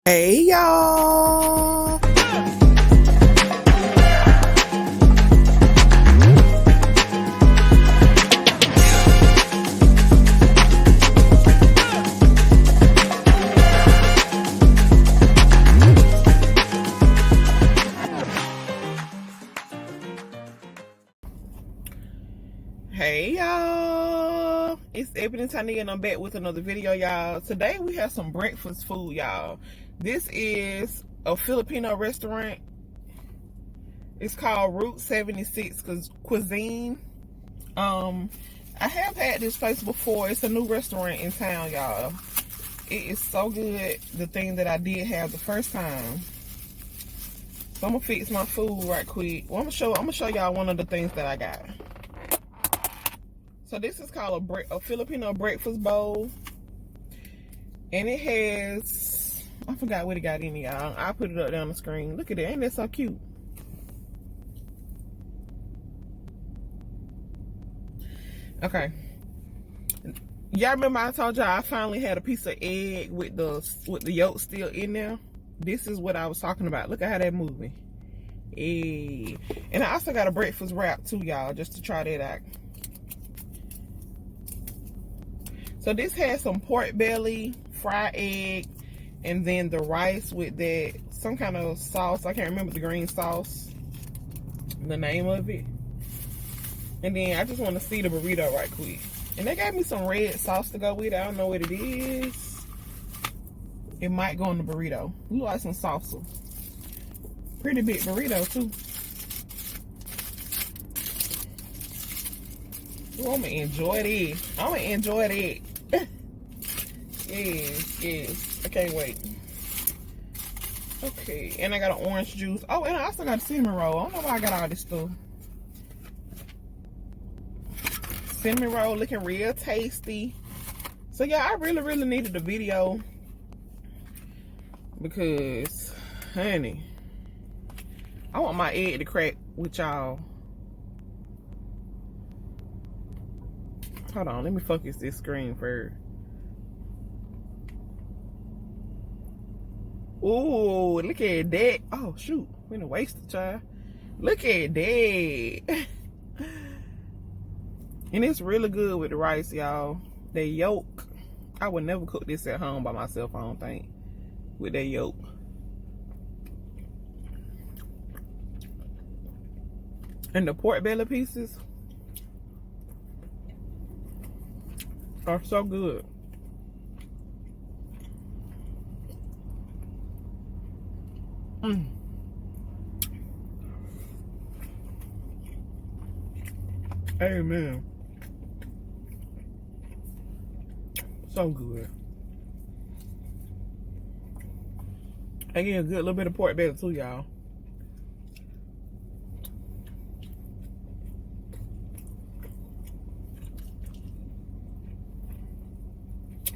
Hey y'all. Hey y'all. It's Ebonetynia and I'm back with another video, y'all. Today we have some breakfast food, y'all. This is a Filipino restaurant. It's called Route 76 Cuisine. I have had this place before. It's a new restaurant in town, y'all. It is so good, the thing that I did have the first time. So I'm gonna fix my food right quick. Well, I'm gonna show y'all one of the things that I got. So this is called a Filipino breakfast bowl. And it has, I forgot what it got in it, y'all. I'll put it up there on the screen. Look at it, ain't that so cute? Okay. Y'all remember I told y'all I finally had a piece of egg with the yolk still in there? This is what I was talking about. Look at how that moving. Hey. And I also got a breakfast wrap too, y'all, just to try that out. So this has some pork belly, fried egg, and then the rice with that, some kind of sauce. I can't remember the green sauce, the name of it. And then I just want to see the burrito right quick. And they gave me some red sauce to go with it. I don't know what it is. It might go in the burrito. Look like some salsa. Pretty big burrito too. Ooh, I'm gonna enjoy this. I'm gonna enjoy that. Yes. I can't wait. Okay, and I got an orange juice. Oh, and I also got a cinnamon roll. I don't know why I got all this stuff. Cinnamon roll looking real tasty. So yeah, I really needed a video because, honey, I want my egg to crack with y'all. Hold on, let me focus this screen first. Ooh, look at that. Oh, shoot. We done wasted, child. Look at that. And it's really good with the rice, y'all. The yolk. I would never cook this at home by myself, I don't think. With that yolk. And the pork belly pieces are so good. Amen. So good. I get a good little bit of pork belly too, y'all.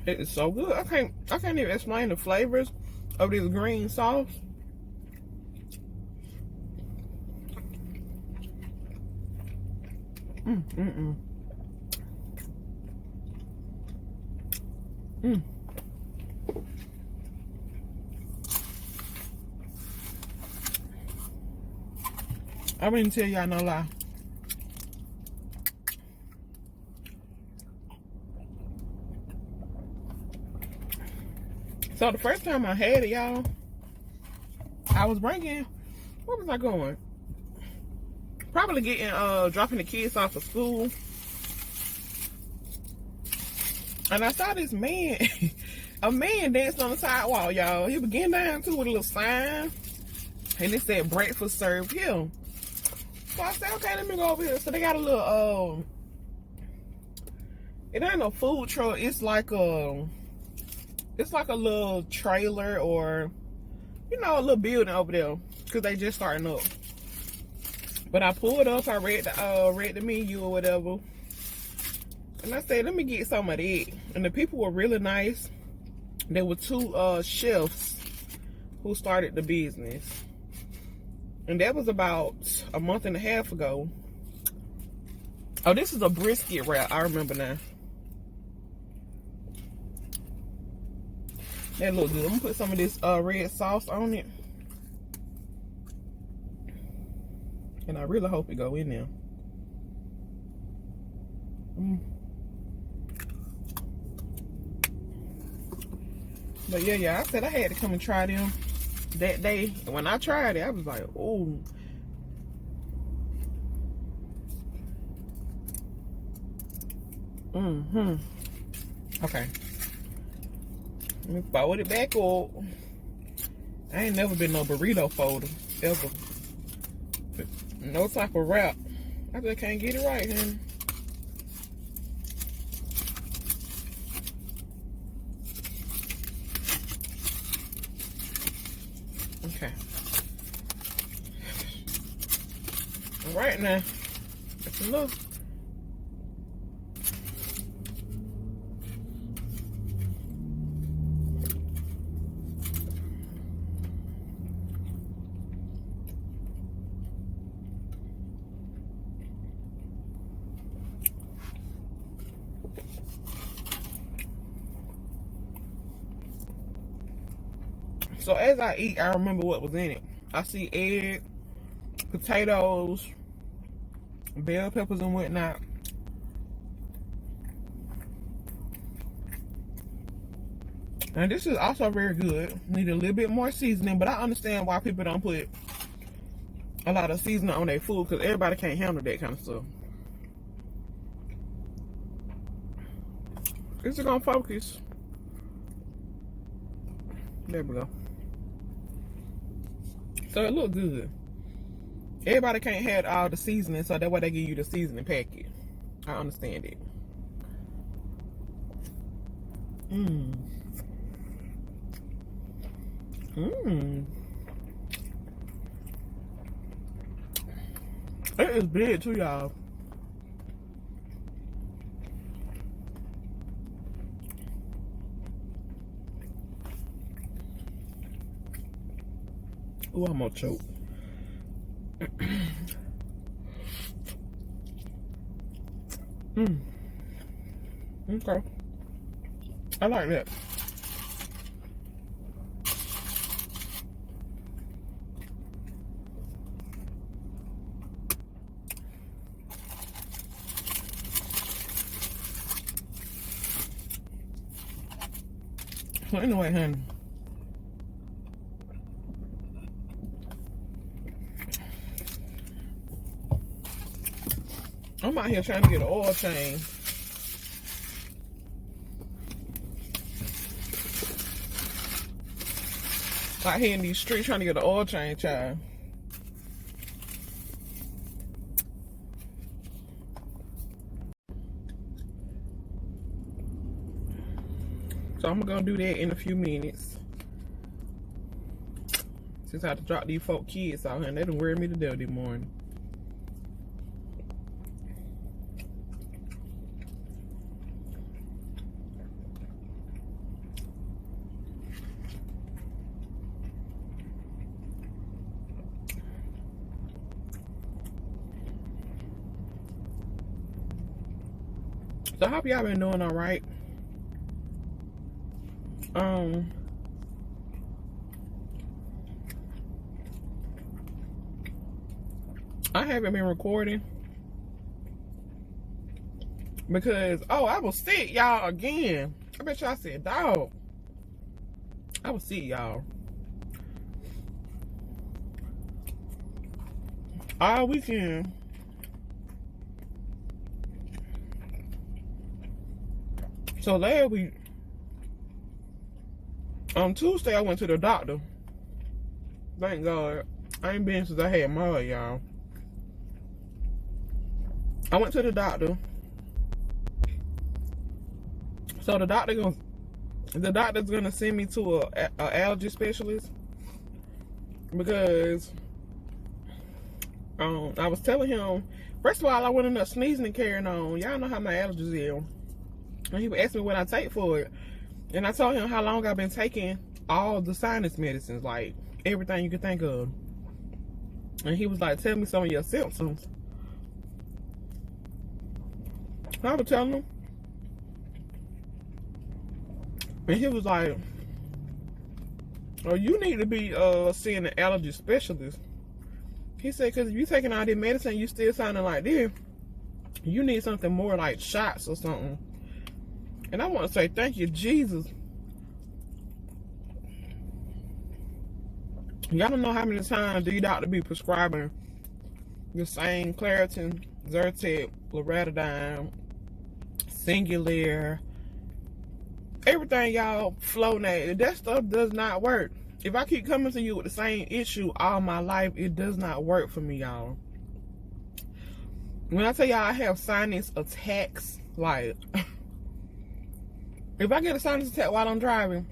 It is so good. I can't even explain the flavors of this green sauce. I wouldn't tell y'all no lie. So the first time I had it, y'all, I was bringing, where was I going? Probably getting, dropping the kids off of school. And I saw this man, a man dancing on the sidewalk, y'all. He was getting down too with a little sign. And it said breakfast served here. So I said, okay, let me go over here. So they got a little, it ain't no food truck. It's like a little trailer or, you know, a little building over there. Cause they just starting up. But I pulled up, I read the menu or whatever. And I said, let me get some of that. And the people were really nice. There were two chefs who started the business. And that was about a month and a half ago. Oh, this is a brisket wrap. I remember now. That look good. I'm gonna put some of this red sauce on it. And I really hope it go in there. But yeah, I said I had to come and try them that day. And when I tried it, I was like, oh. Okay. Let me fold it back up. I ain't never been no burrito folder, ever. No type of wrap. I just can't get it right, honey. Okay. All right now. That's enough. So as I eat, I remember what was in it. I see egg, potatoes, bell peppers and whatnot. And this is also very good. Need a little bit more seasoning, but I understand why people don't put a lot of seasoning on their food, because everybody can't handle that kind of stuff. Is it gonna focus? There we go. So it look good. Everybody can't have all the seasoning, so that's why they give you the seasoning packet. I understand it. It is big too, y'all. Ooh, I'm gonna choke. Okay. I like that. So anyway, honey. I'm out here trying to get an oil change. Out here in these streets trying to get an oil change, child. So I'm gonna do that in a few minutes. Since I have to drop these folk kids out here, and they done worry me to death this morning. So I hope y'all been doing all right. I haven't been recording because, I was sick, y'all, again. I bet y'all said, dog. I was sick, y'all. All weekend. So last week, on Tuesday, I went to the doctor. Thank God. I ain't been since I had mud, y'all. I went to the doctor. So the doctor's gonna send me to a allergy specialist, because I was telling him, first of all, I went in there sneezing and carrying on. Y'all know how my allergies is. And he would ask me what I take for it. And I told him how long I've been taking all the sinus medicines, like everything you could think of. And he was like, tell me some of your symptoms. I was telling him. And he was like, or you need to be seeing an allergy specialist. He said, because if you taking all this medicine, you still sounding like this, you need something more like shots or something. And I want to say thank you, Jesus. Y'all don't know how many times these doctors be prescribing the same Claritin, Zyrtec, Loratadine, Singulair, everything y'all floating. That stuff does not work. If I keep coming to you with the same issue all my life, it does not work for me, y'all. When I tell y'all I have sinus attacks, like, if I get a sinus attack while I'm driving,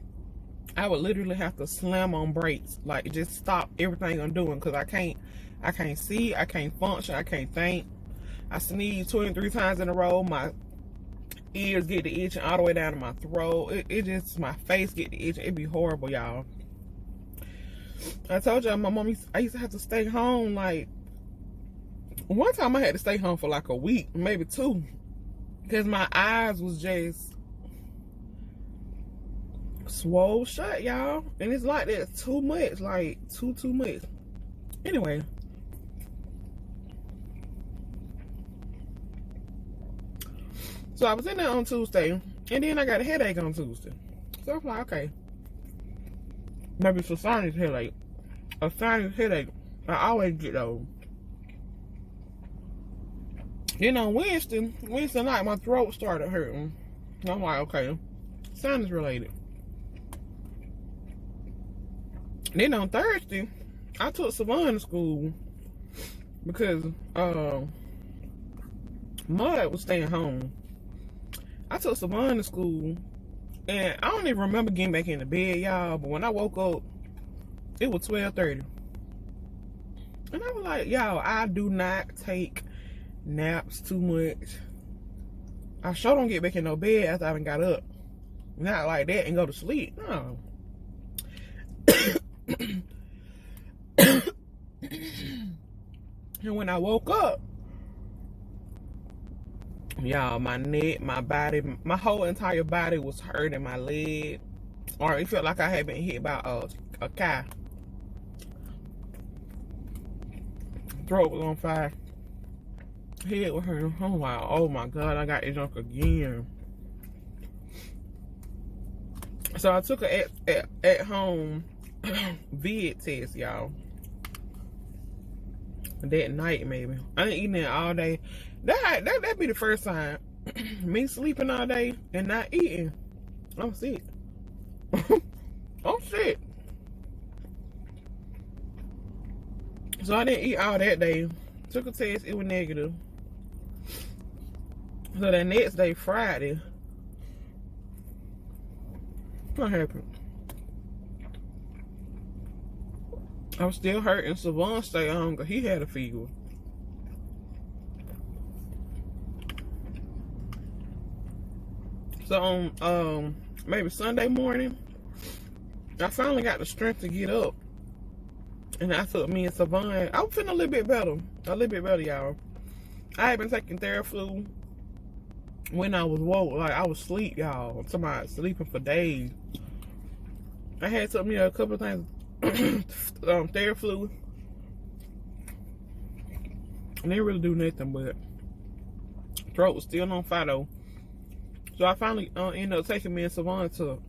I would literally have to slam on brakes, like just stop everything I'm doing, because I can't see, I can't function, I can't think. I sneeze 23 times in a row, my ears get the itching all the way down to my throat. It just, my face get the itching. It'd be horrible, y'all. I told y'all, my mom, I used to have to stay home. Like, one time I had to stay home for like a week, maybe 2, because my eyes was just swole shut, y'all. And it's like that too much, like too much. Anyway, so I was in there on Tuesday, and then I got a headache on Tuesday. So I was like, okay, maybe it's a sinus headache. A sinus headache. I always get those. Then on Wednesday night, my throat started hurting. And I'm like, okay, sinus related. Then on Thursday, I took Savon to school because Mud was staying home. I took Savon to school, and I don't even remember getting back in the bed, y'all. But when I woke up, it was 12:30. And I was like, y'all, I do not take naps too much. I sure don't get back in no bed after I done got up. Not like that and go to sleep. No. And when I woke up, y'all, my neck, my body, my whole entire body was hurting. My leg, or it felt like I had been hit by a car. Throat was on fire. Head was hurting. I'm like, oh my God, I got this junk again. So I took a at home vid test, y'all. That night, maybe. I ain't eating that all day. That'd be the first time. Me sleeping all day and not eating. I'm sick. I'm sick. So I didn't eat all that day. Took a test, it was negative. So the next day, Friday, what happened? I was still hurting. Savon stayed home because he had a fever. So on maybe Sunday morning, I finally got the strength to get up. And I took me and Savon. I was feeling a little bit better, y'all. I had been taking Theraflu when I was woke. Like, I was asleep, y'all. I'm talking about sleeping for days. I had took me a couple of times Theraflu. And they didn't really do nothing, but throat was still on fire though. So I finally ended up taking me and Savon to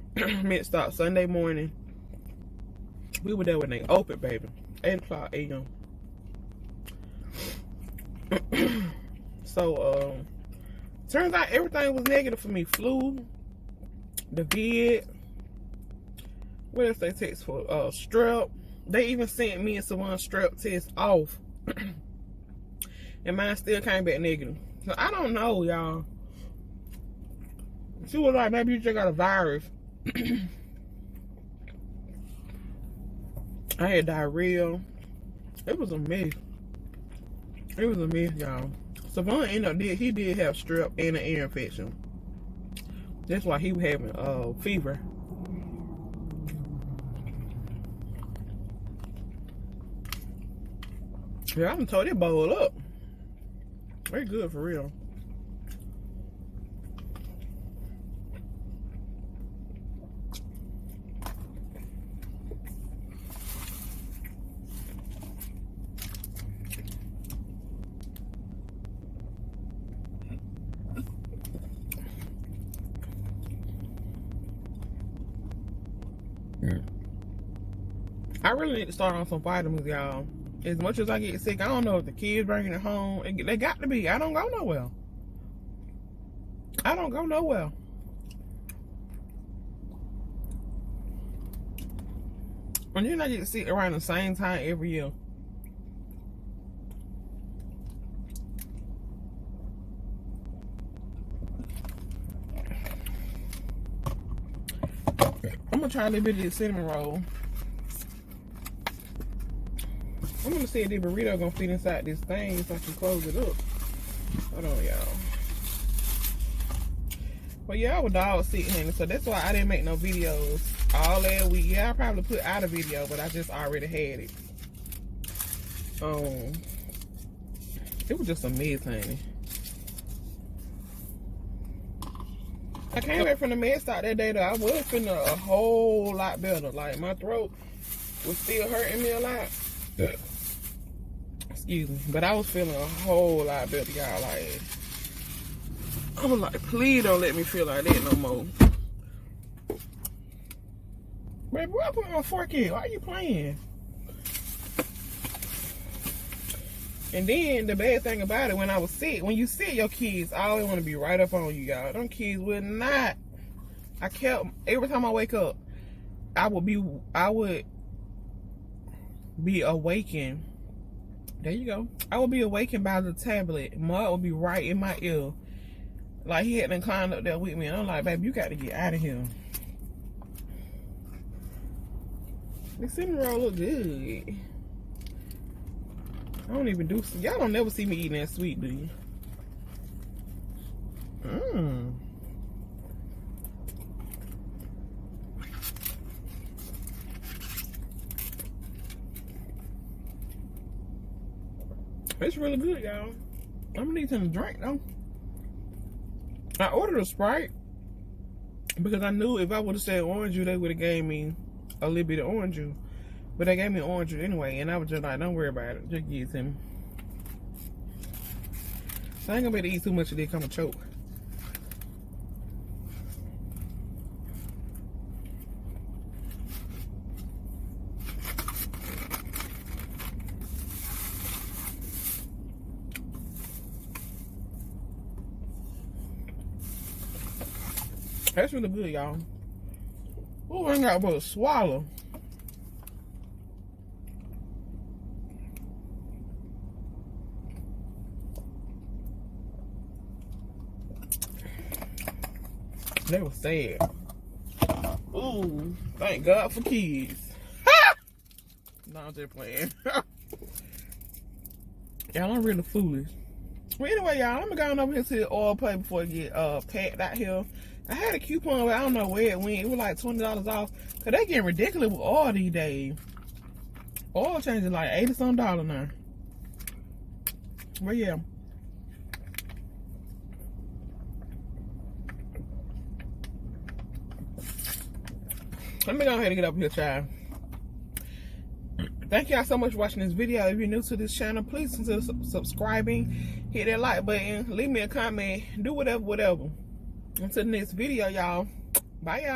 Mid-Stop Sunday morning. We were there when they opened, baby. 8 o'clock a.m. So, turns out everything was negative for me. Flu, the vid, what else they text for? Strep. They even sent me and Savon strep test off. And mine still came back negative. So I don't know, y'all. She was like, maybe you just got a virus. I had diarrhea. It was a mess. It was a mess, y'all. Savon he did have strep and an ear infection. That's why he was having fever. Yeah, I done tore that bowl up. Very good for real. I really need to start on some vitamins, y'all. As much as I get sick, I don't know if the kids bringing it home. They got to be. I don't go nowhere. I don't go nowhere. And then I get sick around the same time every year. I'm gonna try a little bit of this cinnamon roll. I'm gonna see if the burrito gonna fit inside this thing so I can close it up. Hold on, y'all. But yeah, I was dog sick, honey, so that's why I didn't make no videos all that week. Yeah, I probably put out a video, but I just already had it. It was just a mess, honey. I came back from the med stop that day though. I was feeling a whole lot better. Like my throat was still hurting me a lot. Excuse me. But I was feeling a whole lot better, y'all. Like, I was like, please don't let me feel like that no more. Baby, where I put my fork in? Why are you playing? And then the bad thing about it, when I was sick, when you sick, your kids always want to be right up on you, y'all. Them kids would not. I kept, every time I wake up, I would be awakened. There you go. I would be awakened by the tablet. Mud would be right in my ear. Like he hadn't climbed up there with me. And I'm like, baby, you got to get out of here. The cinnamon roll look good. I don't even do, y'all don't never see me eating that sweet, do you? It's really good, y'all. I'm gonna need something to drink though. I ordered a Sprite because I knew if I would have said orange juice, they would have gave me a little bit of orange juice. But they gave me orange juice anyway, and I was just like, don't worry about it. Just give it to me. So I ain't gonna be able to eat too much of this, I'm gonna choke. That's really good, y'all. Oh, I ain't got but a swallow. They were sad. Ooh, thank God for kids. No, I'm just playing. Y'all, I'm really foolish. Well, anyway, y'all, I'm gonna go on over here to the oil plate before it get packed out here. I had a coupon, but I don't know where it went. It was like $20 off. Cause they getting ridiculous with oil these days. Oil changing like $80-some now. But yeah. Let me go ahead and get up here, child. Thank y'all so much for watching this video. If you're new to this channel, please consider subscribing. Hit that like button. Leave me a comment. Do whatever. Until the next video, y'all. Bye, y'all.